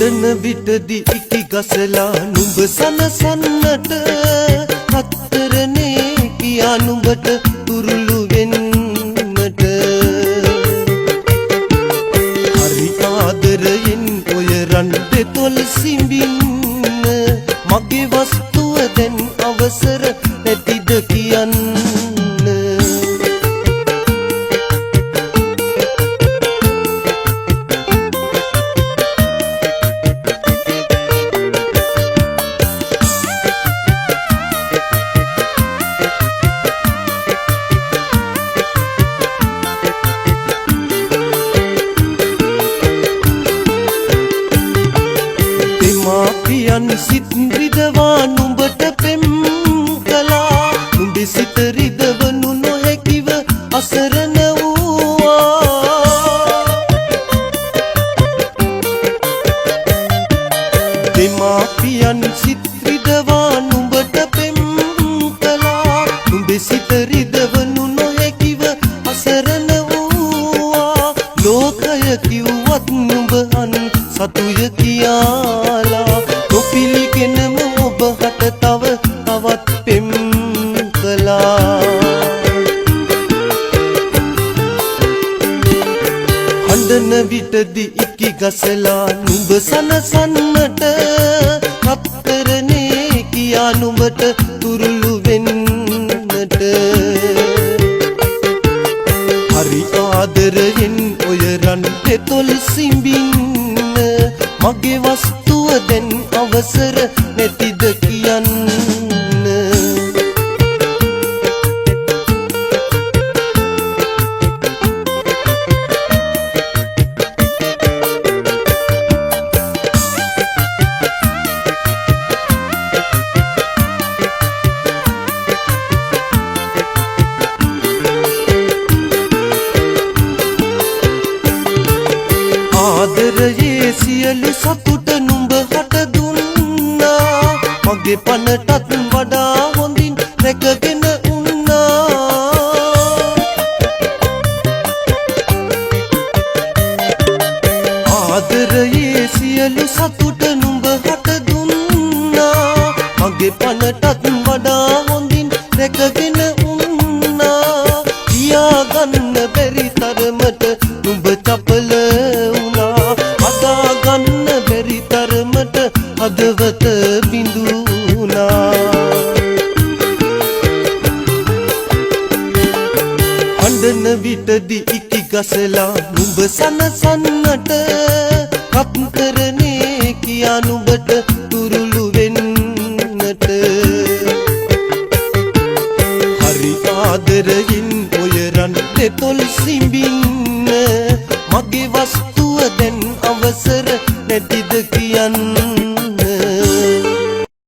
හඬන විටදි ඉකි ගසලා නුඹ සනසන්නට හතරනේ කියා නුඹට තුරුළු වෙන්නට හරි ආදරයෙන් ඔය රන් දෙතොල් සිඹින්න මගේ වස්තුව දැන් අවසර නැතිද කියන්න මාපියන් සිත් රිදවා නුඹට පෙම් කළා නුඹේ සිත රිදවනු නොහැකිව අසරණ වූවා දෙමාපියන් සිත් රිදවා නුඹට පෙම් කළා නුඹේ සිත රිදවනු නොහැකිව අසරණ වූවා ලෝකය කිව්වත් නුඹ අන් සතුය කියාලා නොපිළිගෙනම ඔබ හට තව තවත් පෙම් කළා හඬන විටදි ඉකි ගසලා නුඹ සනසන්නට හතරනේ කියා නුඹට තුරුළු වෙන්නට හරි ආදරයෙන් ඔය රන් දෙතොල් සිඹින්න මගේ වස්තුව දැන් අවසර නැතිද කියන්න ආදරයේ සියලු සතුට නුඹ හට දුන්නා මගේ පනටත් වඩා හොඳින් රැකගෙන උන්නා ආදරයේ සියලු සතුට නුඹ හට දුන්නා මගේ පනටත් වඩා හොඳින් රැකගෙන උන්නා කියාගන්න බැරි තරමට නුඹ චපල ගන්න බැරි තරමට හදවත බිඳුනා හඬන විටදි ඉකි ගසලා නුඹ සනසන්නට හතරනේ කියා නුඹට තුරුළු වෙන්නට හරි ආදරයෙන් ඔය රන් දෙතොල් සිඹින්න මගේ වස්තුව දැන්